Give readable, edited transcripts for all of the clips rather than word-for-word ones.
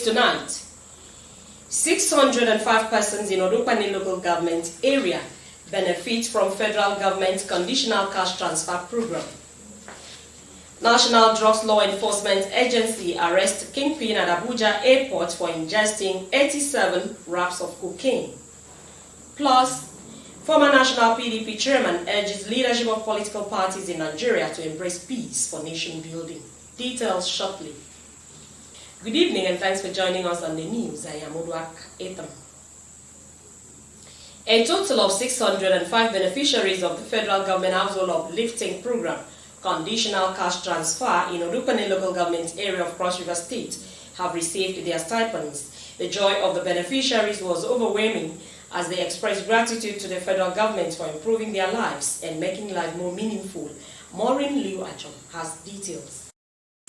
tonight. 605 persons in Odukwane local government area benefit from federal government conditional cash transfer program. National Drugs Law Enforcement Agency arrests kingpin at Abuja airport for ingesting 87 wraps of cocaine. Plus, former National PDP chairman urges leadership of political parties in Nigeria to embrace peace for nation building. Details shortly. Good evening and thanks for joining us on the news. I am Oduak Etam. A total of 605 beneficiaries of the federal government household uplifting program conditional cash transfer in Odukwane local government area of Cross River State have received their stipends. The joy of the beneficiaries was overwhelming as they expressed gratitude to the federal government for improving their lives and making life more meaningful. Maureen Liu Achom has details.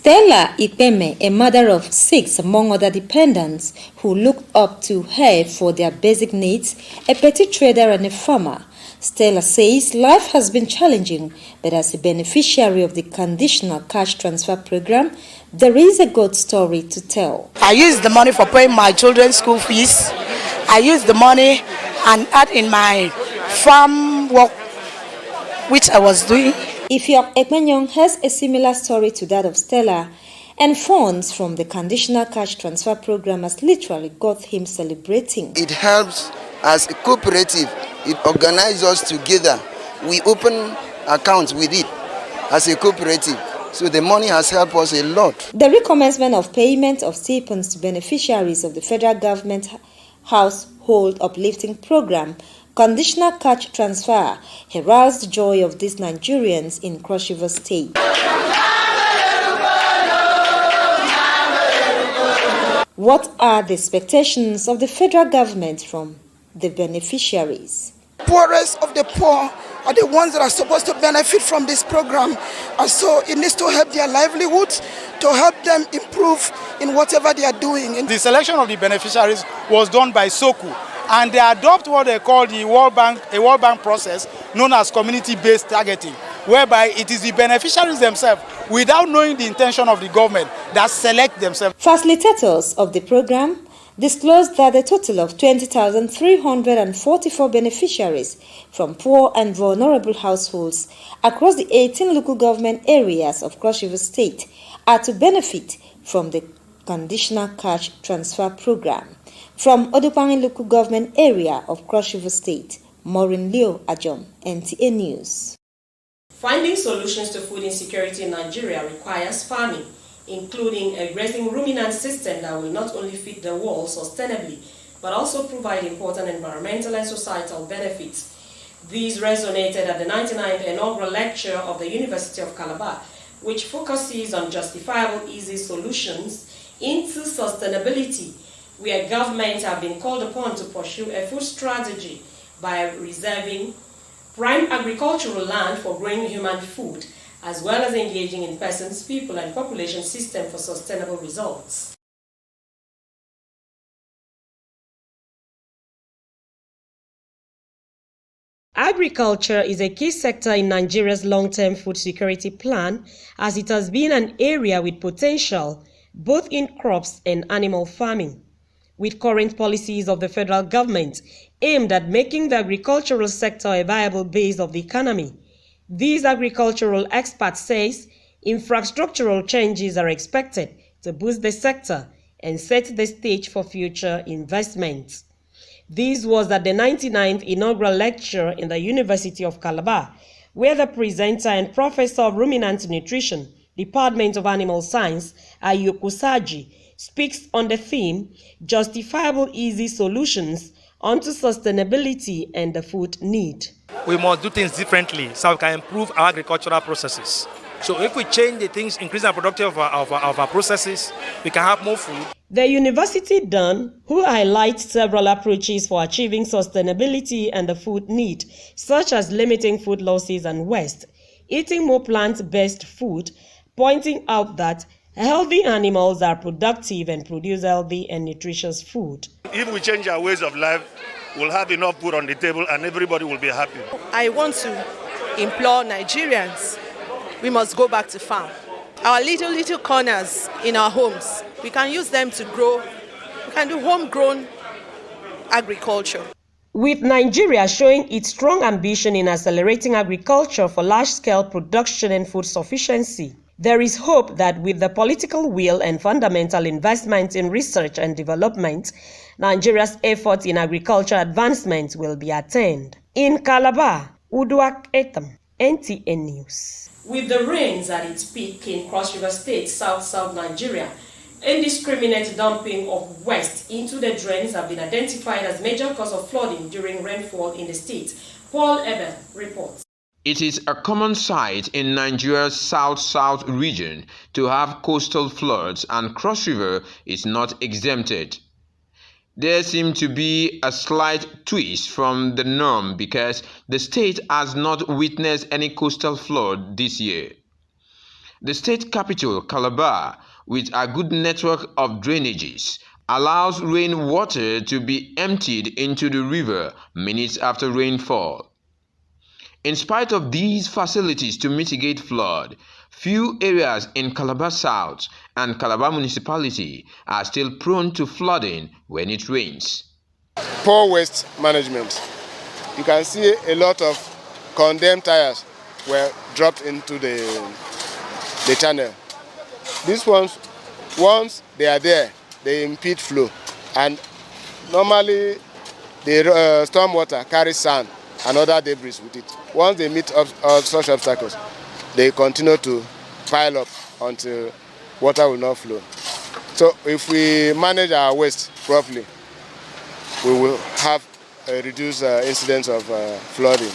Stella Ikpeme, a mother of 6 among other dependents who looked up to her for their basic needs, a petty trader and a farmer. Stella says life has been challenging, but as a beneficiary of the conditional cash transfer program, there is a good story to tell. I used the money for paying my children's school fees. I used the money and add in my farm work, which I was doing. Ifyok Ekmenyong has a similar story to that of Stella, and funds from the conditional cash transfer program has literally got him celebrating. It helps as a cooperative. It organizes us together. We open accounts with it as a cooperative. So the money has helped us a lot. The recommencement of payment of stipends to beneficiaries of the federal government household uplifting program conditional cash transfer heralds the joy of these Nigerians in Cross River State. What are the expectations of the federal government from the beneficiaries? Poorest of the poor are the ones that are supposed to benefit from this program, and so it needs to help their livelihoods, to help them improve in whatever they are doing. The selection of the beneficiaries was done by SOKU, and they adopt what they call the World Bank process known as community-based targeting, whereby it is the beneficiaries themselves, without knowing the intention of the government, that select themselves. Facilitators of the program disclosed that a total of 20,344 beneficiaries from poor and vulnerable households across the 18 local government areas of Cross River State are to benefit from the conditional cash transfer program. From Odukwane local government area of Cross River State, Maureen Liu Achom, NTA News. Finding solutions to food insecurity in Nigeria requires farming, including a grazing ruminant system that will not only feed the world sustainably, but also provide important environmental and societal benefits. These resonated at the 99th inaugural lecture of the University of Calabar, which focuses on justifiable, easy solutions into sustainability, where governments have been called upon to pursue a food strategy by reserving prime agricultural land for growing human food, as well as engaging in persons, people, and population system for sustainable results. Agriculture is a key sector in Nigeria's long-term food security plan, as it has been an area with potential, both in crops and animal farming. With current policies of the federal government aimed at making the agricultural sector a viable base of the economy, these agricultural experts say infrastructural changes are expected to boost the sector and set the stage for future investments. This was at the 99th inaugural lecture in the University of Calabar, where the presenter and professor of ruminant nutrition, Department of Animal Science, Ayoko Saji, speaks on the theme, Justifiable Easy Solutions onto Sustainability and the Food Need. We must do things differently so we can improve our agricultural processes. So if we change the things, increase the productivity of our processes, we can have more food. The university done, who highlights several approaches for achieving sustainability and the food need, such as limiting food losses and waste, eating more plant-based food, pointing out that healthy animals are productive and produce healthy and nutritious food. If we change our ways of life, we'll have enough food on the table and everybody will be happy. I want to implore Nigerians, we must go back to farm. Our little corners in our homes, we can use them to grow and the homegrown agriculture. With Nigeria showing its strong ambition in accelerating agriculture for large-scale production and food sufficiency, there is hope that with the political will and fundamental investment in research and development, Nigeria's efforts in agriculture advancement will be attained. In Calabar, Uduak Etam, NTN News. With the rains at its peak in Cross River State, South Nigeria, indiscriminate dumping of waste into the drains have been identified as major cause of flooding during rainfall in the state. Paul Ebel reports. It is a common sight in Nigeria's south region to have coastal floods, and Cross River is not exempted. There seems to be a slight twist from the norm because the state has not witnessed any coastal flood this year. The state capital, Calabar, with a good network of drainages, allows rainwater to be emptied into the river minutes after rainfall. In spite of these facilities to mitigate flood, few areas in Calabar South and Calabar municipality are still prone to flooding when it rains. Poor waste management. You can see a lot of condemned tires were dropped into the channel. These ones, once they are there, they impede flow, and normally the storm water carries sand and other debris with it. Once they meet such obstacles, they continue to pile up until water will not flow. So if we manage our waste properly, we will have a reduced incidence of flooding.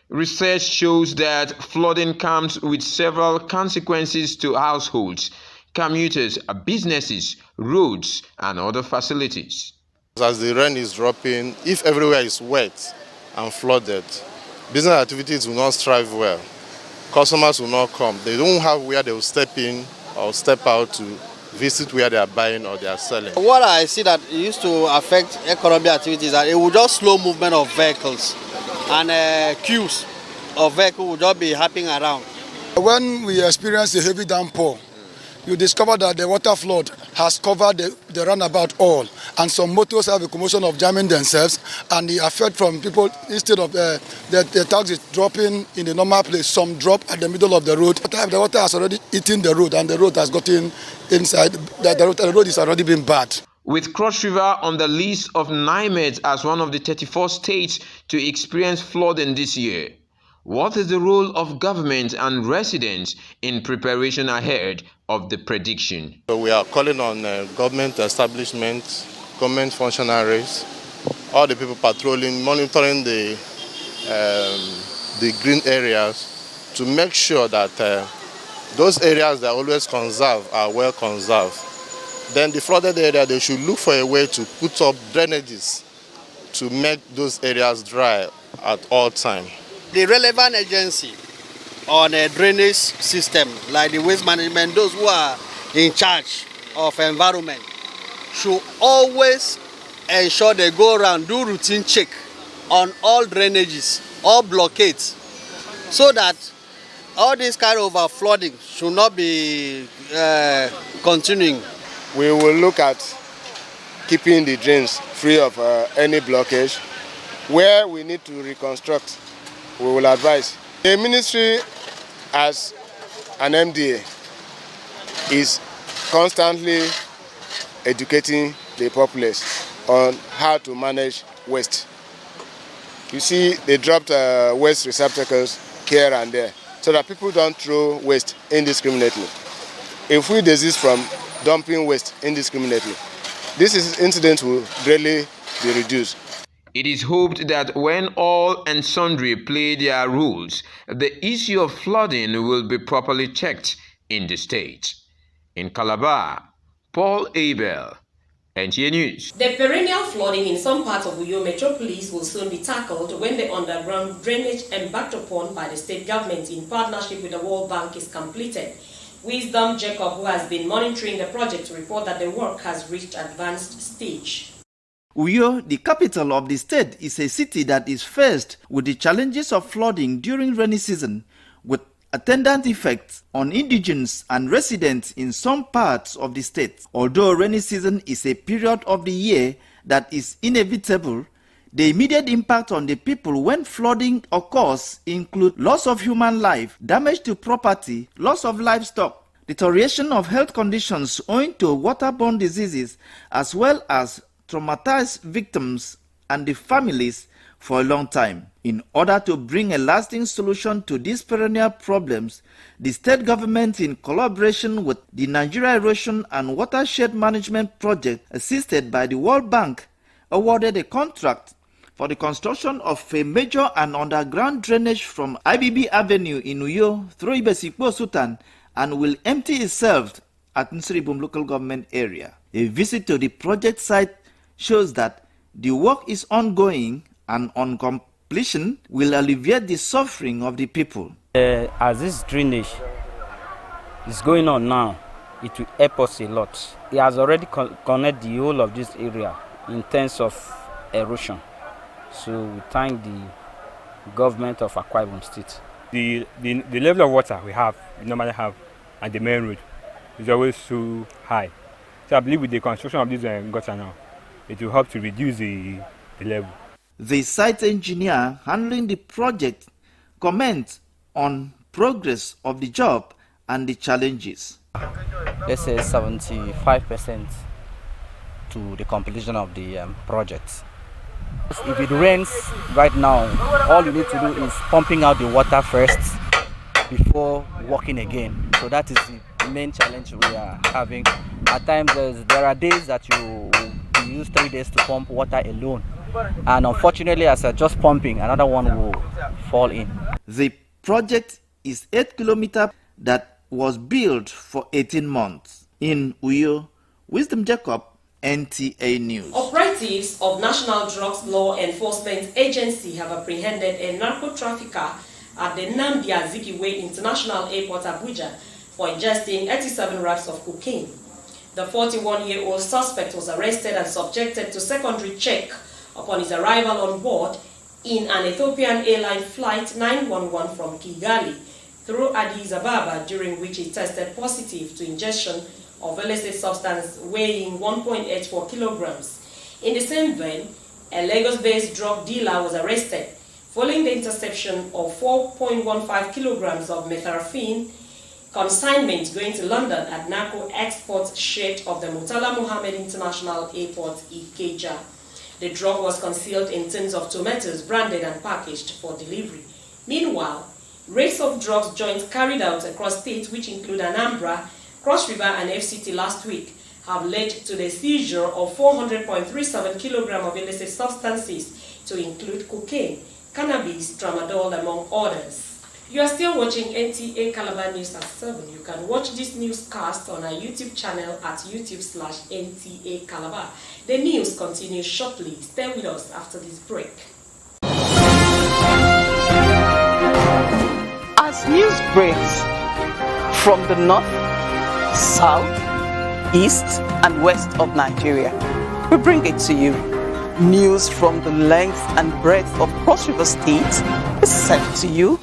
Research shows that flooding comes with several consequences to households, commuters, businesses, roads, and other facilities. As the rain is dropping, if everywhere is wet and flooded, business activities will not strive well. Customers will not come. They don't have where they will step in or step out to visit where they are buying or they are selling. What I see that it used to affect economic activities, that it will just slow movement of vehicles, and queues of vehicles will just be happening around. When we experience a heavy downpour, you discover that the water flood has covered the runabout all, and some motors have a commotion of jamming themselves, and the effect from people, instead of the taxis dropping in the normal place, some drop at the middle of the road. The water has already eaten the road, and the road has gotten inside. The road is already been bad. With Cross River on the list of NIMET as one of the 34 states to experience flooding this year, what is the role of government and residents in preparation ahead of the prediction? So we are calling on government establishments, government functionaries, all the people patrolling, monitoring the green areas to make sure that those areas that are always conserved are well conserved. Then the flooded area, they should look for a way to put up drainages to make those areas dry at all times. The relevant agency on a drainage system, like the waste management, those who are in charge of environment, should always ensure they go around, do routine check on all drainages, all blockades, so that all this kind of flooding should not be continuing. We will look at keeping the drains free of any blockage. Where we need to reconstruct, we will advise. The ministry, as an MDA, is constantly educating the populace on how to manage waste. You see, they dropped waste receptacles here and there so that people don't throw waste indiscriminately. If we desist from dumping waste indiscriminately, this incident will greatly be reduced. It is hoped that when all and sundry play their roles, the issue of flooding will be properly checked in the state. In Calabar, Paul Abel, NTA News. The perennial flooding in some parts of Uyo metropolis will soon be tackled when the underground drainage embarked upon by the state government in partnership with the World Bank is completed. Wisdom Jacob, who has been monitoring the project, to report that the work has reached advanced stage. Uyo, the capital of the state, is a city that is faced with the challenges of flooding during rainy season, with attendant effects on indigents and residents in some parts of the state. Although rainy season is a period of the year that is inevitable, the immediate impact on the people when flooding occurs include loss of human life, damage to property, loss of livestock, deterioration of health conditions owing to waterborne diseases, as well as traumatized victims and the families for a long time. In order to bring a lasting solution to these perennial problems, the state government, in collaboration with the Nigeria Erosion and Watershed Management Project, assisted by the World Bank, awarded a contract for the construction of a major and underground drainage from IBB Avenue in Uyo through Ibesikpo Sultan and will empty itself at Nsiribum local government area. A visit to the project site shows that the work is ongoing and on completion will alleviate the suffering of the people. As this drainage is going on now, it will help us a lot. It has already connected the whole of this area in terms of erosion. So we thank the government of Akwa Ibom State. The level of water we normally have at the main road is always so high. So I believe with the construction of this gutter now, it will help to reduce the level. The site engineer handling the project comments on progress of the job and the challenges. Let's say 75% to the completion of the project. If it rains right now, all you need to do is pumping out the water first before working again. So that is the main challenge we are having. At times there are days that you use 3 days to pump water alone. And unfortunately, as I just pumping, another one will fall in. The project is 8 kilometers that was built for 18 months. In Uyo, Wisdom Jacob, NTA News. Operatives of National Drugs Law Enforcement Agency have apprehended a narco-trafficker at the Nnamdi Azikiwe International Airport, Abuja, for ingesting 87 wraps of cocaine. The 41-year-old suspect was arrested and subjected to secondary check upon his arrival on board in an Ethiopian airline flight 911 from Kigali through Addis Ababa, during which he tested positive to ingestion of illicit substance weighing 1.84 kilograms. In the same vein, a Lagos-based drug dealer was arrested following the interception of 4.15 kilograms of methamphetamine consignment going to London at narco export shed of the Murtala Mohammed International Airport, Ikeja. The drug was concealed in tins of tomatoes, branded and packaged for delivery. Meanwhile, raids of drugs joints carried out across states, which include Anambra, Cross River and FCT last week, have led to the seizure of 400.37 kilograms of illicit substances, to include cocaine, cannabis, tramadol, among others. You are still watching NTA Calabar News at 7. You can watch this newscast on our YouTube channel at youtube.com/NTA Calabar. The news continues shortly. Stay with us after this break. As news breaks from the north, south, east, and west of Nigeria, we bring it to you. News from the length and breadth of Cross River State is sent to you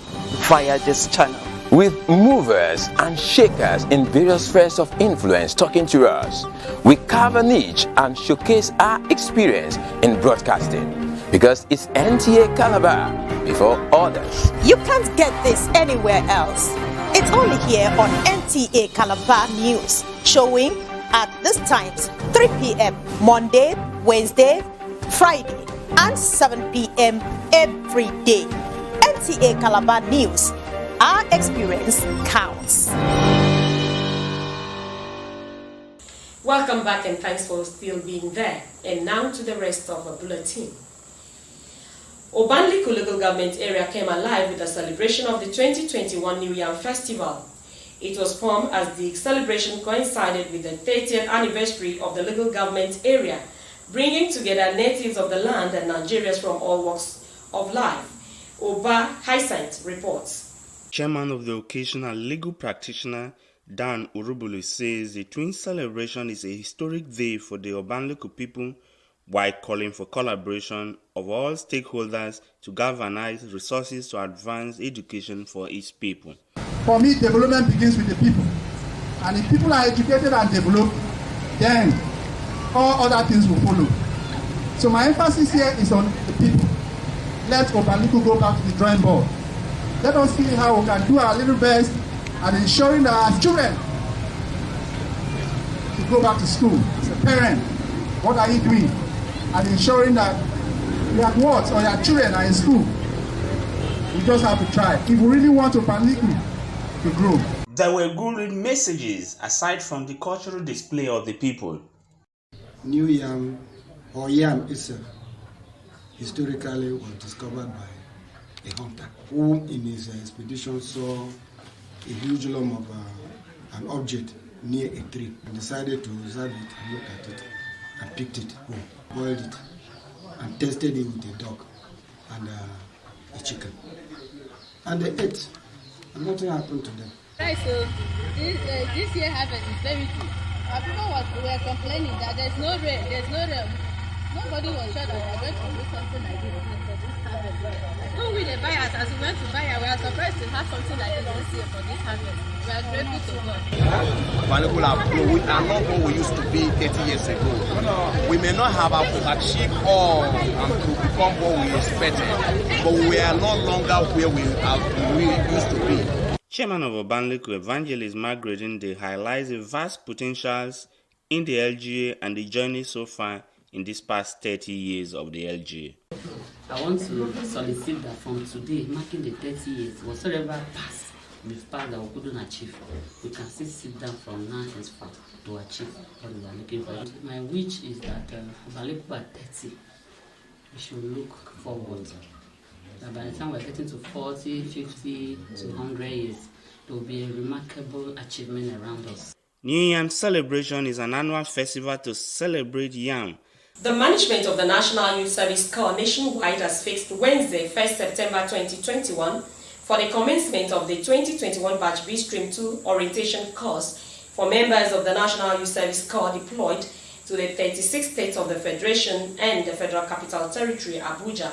via this channel. With movers and shakers in various spheres of influence talking to us, we carve a niche and showcase our experience in broadcasting, because it's NTA Calabar before others. You can't get this anywhere else. It's only here on NTA Calabar News, showing at these times: 3 p.m. Monday, Wednesday, Friday, and 7 p.m. every day. NTA Calabar News. Our experience counts. Welcome back and thanks for still being there. And now to the rest of the bulletin. Obanliku local government area came alive with the celebration of the 2021 New Yam Festival. It was formed as the celebration coincided with the 30th anniversary of the local government area, bringing together natives of the land and Nigerians from all walks of life. Oba Hyacinth reports. Chairman of the occasional legal practitioner, Dan Urubulu, says the twin celebration is a historic day for the Obanliku people, while calling for collaboration of all stakeholders to galvanize resources to advance education for its people. For me, development begins with the people. And if people are educated and developed, then all other things will follow. So my emphasis here is on the people. Let Obaliku go back to the drawing board. Let us see how we can do our little best at ensuring that our children to go back to school. As a parent, what are you doing at ensuring that your wards or your children are in school? We just have to try. If we really want Obaliku to grow. There were good messages aside from the cultural display of the people. New Yam or Yam itself historically was discovered by a hunter who in his expedition saw a huge lump of an object near a tree and decided to observe it and look at it and picked it, boiled it and tested it with a dog and a chicken. And they ate and nothing happened to them. Right, so this year harvest is very good. Our people were complaining that there's no rain. Nobody was sure that we are going to do something like this for this harvest. Even with the buyers, as we went to buy, we are surprised to have something like this year for this harvest. We are grateful to God. We are not what we used to be 30 years ago. We may not have achieved all to become what we expected, but we are no longer where we used to be. Chairman of Obanliku, Evangelist Margaret Nde, highlights the vast potentials in the LGA and the journey so far in these past 30 years of the LGA. I want to solicit that from today, marking the 30 years, whatsoever we've passed that we couldn't achieve, we can still sit down from now henceforth to achieve what we are looking for. My wish is that Obanliku at 30, we should look forward. That by the time we're getting to 40, 50 to 100 years, there will be a remarkable achievement around us. New Yam Celebration is an annual festival to celebrate yam. The management of the National Youth Service Corps nationwide has fixed Wednesday, 1st September 2021 for the commencement of the 2021 Batch B Stream 2 orientation course for members of the National Youth Service Corps deployed to the 36 states of the Federation and the Federal Capital Territory, Abuja.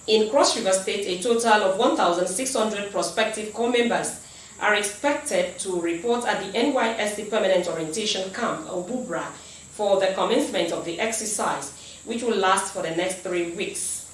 In Cross River State, a total of 1,600 prospective corps members are expected to report at the NYSC Permanent Orientation Camp, Obubra, for the commencement of the exercise, which will last for the next 3 weeks.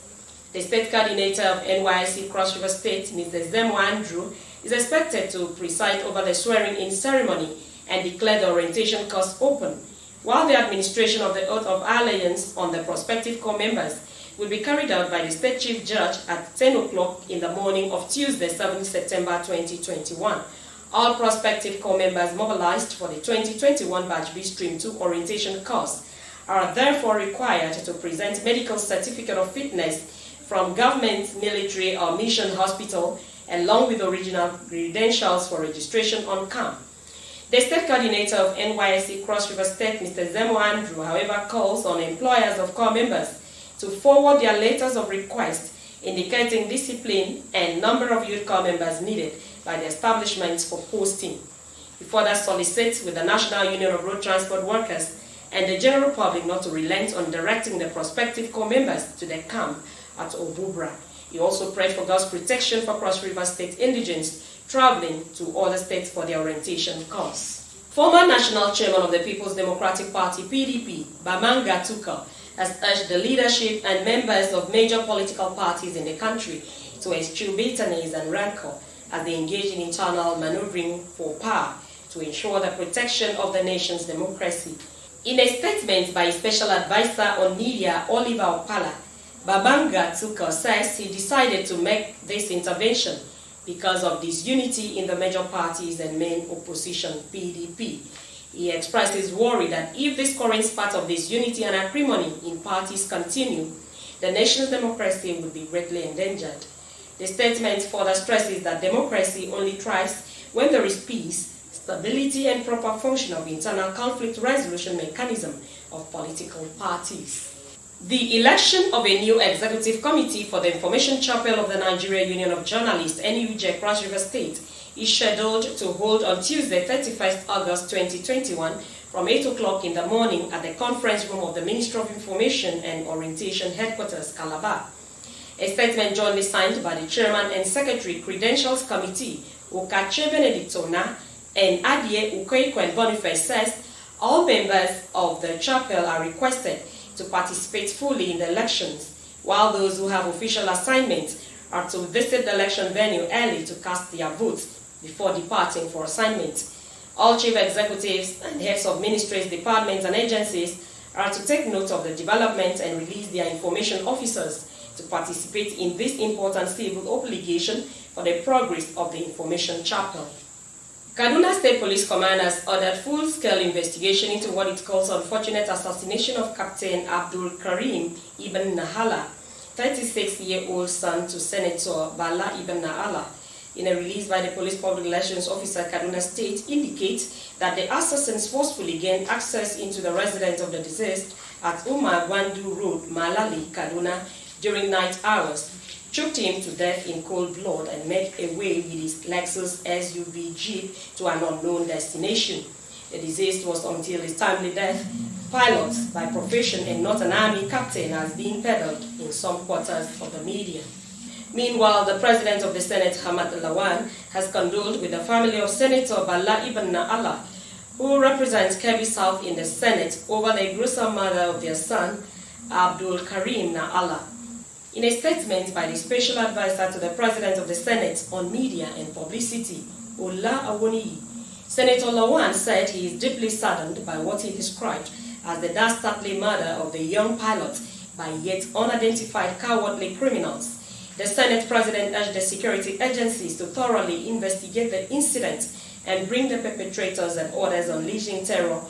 The State Coordinator of NYSC Cross River State, Mr. Zemo Andrew, is expected to preside over the swearing-in ceremony and declare the orientation course open, while the administration of the Oath of Allegiance on the prospective corps members will be carried out by the State Chief Judge at 10 o'clock in the morning of Tuesday, 7 September 2021. All prospective corps members mobilized for the 2021 Batch B Stream 2 orientation course are therefore required to present medical certificate of fitness from government, military, or mission hospital, along with original credentials for registration on camp. The State Coordinator of NYSC Cross River State, Mr. Zemo Andrew, however, calls on employers of corps members to forward their letters of request indicating discipline and number of youth corps members needed by the establishments for posting. He further solicits with the National Union of Road Transport Workers and the general public not to relent on directing the prospective corps members to their camp at Obubra. He also prayed for God's protection for Cross River State indigents traveling to other states for their orientation course. Former National Chairman of the People's Democratic Party, PDP, Bamanga Tuka, has urged the leadership and members of major political parties in the country to eschew bitterness and rancor as they engage in internal maneuvering for power to ensure the protection of the nation's democracy. In a statement by Special Advisor on Media, Oliver Opala, Babanga Tuka says he decided to make this intervention because of disunity in the major parties and main opposition, PDP. He expressed his worry that if this current spat of disunity and acrimony in parties continue, the nation's democracy will be greatly endangered. The statement further stresses that democracy only thrives when there is peace, stability, and proper function of internal conflict resolution mechanism of political parties. The election of a new executive committee for the Information Chapel of the Nigeria Union of Journalists, NUJ, Cross River State, is scheduled to hold on Tuesday, 31st August 2021 from 8 o'clock in the morning at the conference room of the Ministry of Information and Orientation Headquarters, Calabar. A statement jointly signed by the Chairman and Secretary Credentials Committee, Okache Benedictona, and Adie Ukoikwen Boniface says all members of the chapel are requested to participate fully in the elections, while those who have official assignments are to visit the election venue early to cast their votes before departing for assignment. All chief executives and heads of ministries, departments, and agencies are to take note of the development and release their information officers to participate in this important civil obligation for the progress of the information chapel. Kaduna State Police Command has ordered full-scale investigation into what it calls unfortunate assassination of Captain Abdul Karim Ibn Nahala, 36-year-old son to Senator Bala Ibn Nahala. In a release by the Police Public Relations Officer Kaduna State, indicates that the assassins forcefully gained access into the residence of the deceased at Umar Gwandu Road, Malali, Kaduna, during night hours, choked him to death in cold blood, and made away with his Lexus SUV Jeep to an unknown destination. The deceased was, until his timely death, pilot by profession and not an army captain, as being peddled in some quarters of the media. Meanwhile, the President of the Senate, Hamad Lawan, has condoled with the family of Senator Bala Ibn Naala, who represents Kebbi South in the Senate, over the gruesome murder of their son, Abdul Karim Naala. In a statement by the Special Advisor to the President of the Senate on Media and Publicity, Ola Awoniyi, Senator Lawan said he is deeply saddened by what he described as the dastardly murder of the young pilot by yet unidentified cowardly criminals. The Senate President urged the security agencies to thoroughly investigate the incident and bring the perpetrators and others unleashing terror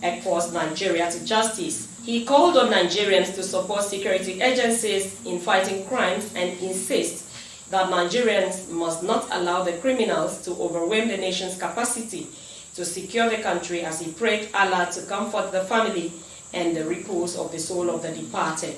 across Nigeria to justice. He called on Nigerians to support security agencies in fighting crimes and insist that Nigerians must not allow the criminals to overwhelm the nation's capacity to secure the country, as he prayed Allah to comfort the family and the repose of the soul of the departed.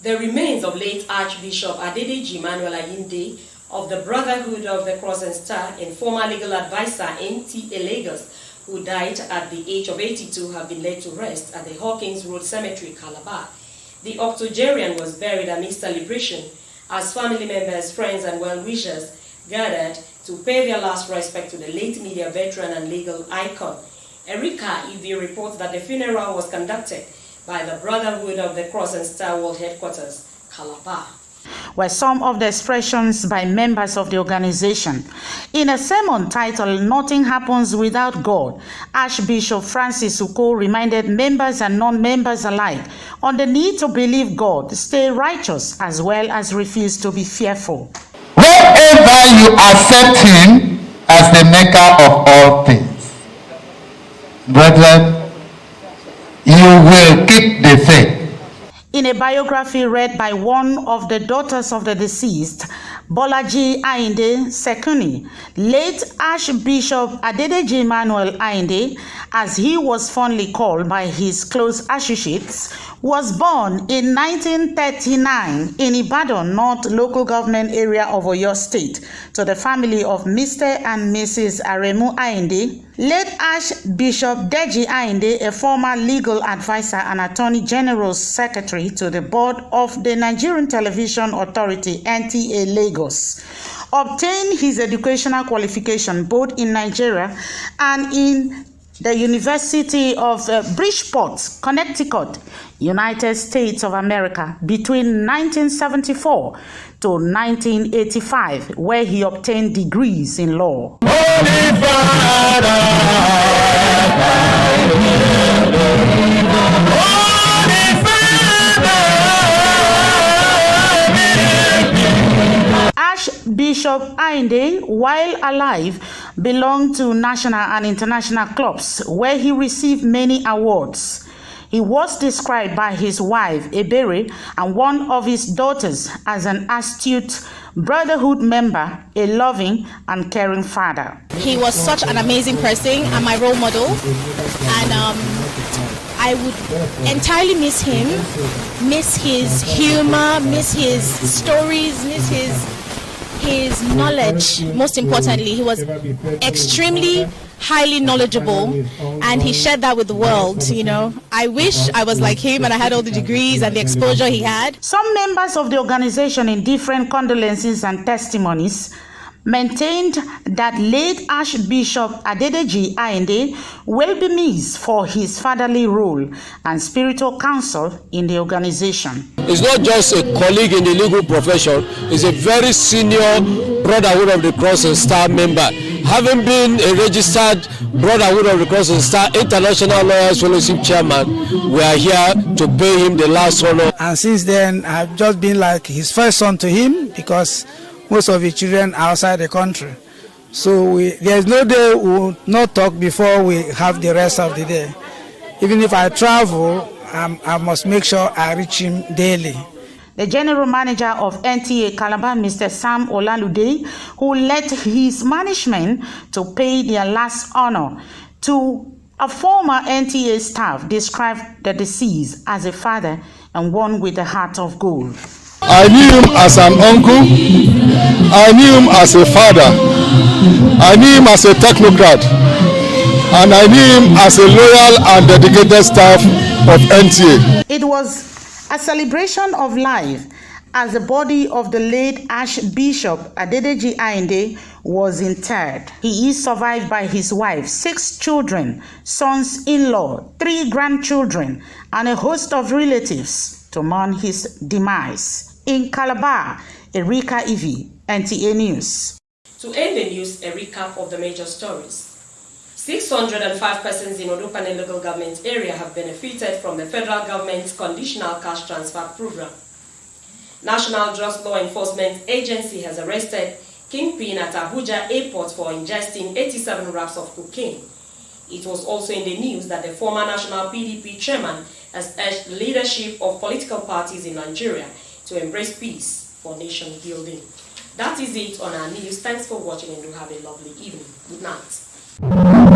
The remains of late Archbishop Adedeji Emmanuel Ayinde of the Brotherhood of the Cross and Star and former legal advisor Nta Lagos, who died at the age of 82, have been laid to rest at the Hawkins Road Cemetery, Calabar. The octogenarian was buried amidst celebration as family members, friends, and well-wishers gathered to pay their last respect to the late media veteran and legal icon. Erika Ibi reports that the funeral was conducted by the Brotherhood of the Cross and Star World Headquarters, Calabar. Were some of the expressions by members of the organization. In a sermon titled "Nothing Happens Without God," Archbishop Francis Uko reminded members and non-members alike on the need to believe God, stay righteous, as well as refuse to be fearful. Wherever you accept Him as the maker of all things, brethren, you will keep the faith. In a biography read by one of the daughters of the deceased, Bolaji Ayinde Sekuni, late Archbishop Adedeji Emmanuel Ayinde, as he was fondly called by his close associates, was born in 1939 in Ibadan North local government area of Oyo State to the family of Mr. and Mrs. Aremu Ayinde. Late Archbishop Deji Ayinde, a former legal advisor and Attorney General's secretary to the board of the Nigerian Television Authority, Nta Lagos, obtained his educational qualification both in Nigeria and in the University of Bridgeport, Connecticut, United States of America, between 1974 to 1985, where he obtained degrees in law. Archbishop Ayinde, while alive, belonged to national and international clubs where he received many awards. He was described by his wife, Ebere, and one of his daughters as an astute brotherhood member, a loving and caring father. He was such an amazing person and my role model, and I would entirely miss him, miss his humor, miss his stories, miss his knowledge. Most importantly, he was extremely highly knowledgeable, and he shared that with the world. You know, I wish I was like him and I had all the degrees and the exposure he had. Some members of the organization in different condolences and testimonies maintained that late Archbishop Adedeji Ayinde will be missed for his fatherly role and spiritual counsel in the organization. It's not just a colleague in the legal profession, it's a very senior Brotherhood of the Cross and Star member. Having been a registered Brotherhood of the Cross and Star International Lawyers Fellowship Chairman, we are here to pay him the last honor. And since then, I've just been like his first son to him, because most of his children are outside the country. So there's no day we will not talk before we have the rest of the day. Even if I travel, I must make sure I reach him daily. The general manager of Nta Calabar, Mr. Sam Olalude, who led his management to pay their last honor to a former Nta staff, described the deceased as a father and one with a heart of gold. I knew him as an uncle, I knew him as a father, I knew him as a technocrat, and I knew him as a loyal and dedicated staff of NTA. It was a celebration of life as the body of the late Archbishop Adedeji Ayinde was interred. He is survived by his wife, 6 children, sons-in-law, 3 grandchildren, and a host of relatives to mourn his demise. In Calabar, Erika Ivy, NTA News. To end the news, a recap of the major stories. 605 persons in Odopane local government area have benefited from the federal government's conditional cash transfer program. National Drugs Law Enforcement Agency has arrested Kingpin at Abuja Airport for ingesting 87 wraps of cocaine. It was also in the news that the former national PDP chairman has urged the leadership of political parties in Nigeria to embrace peace for nation building. That is it on our news. Thanks for watching and do have a lovely evening. Good night.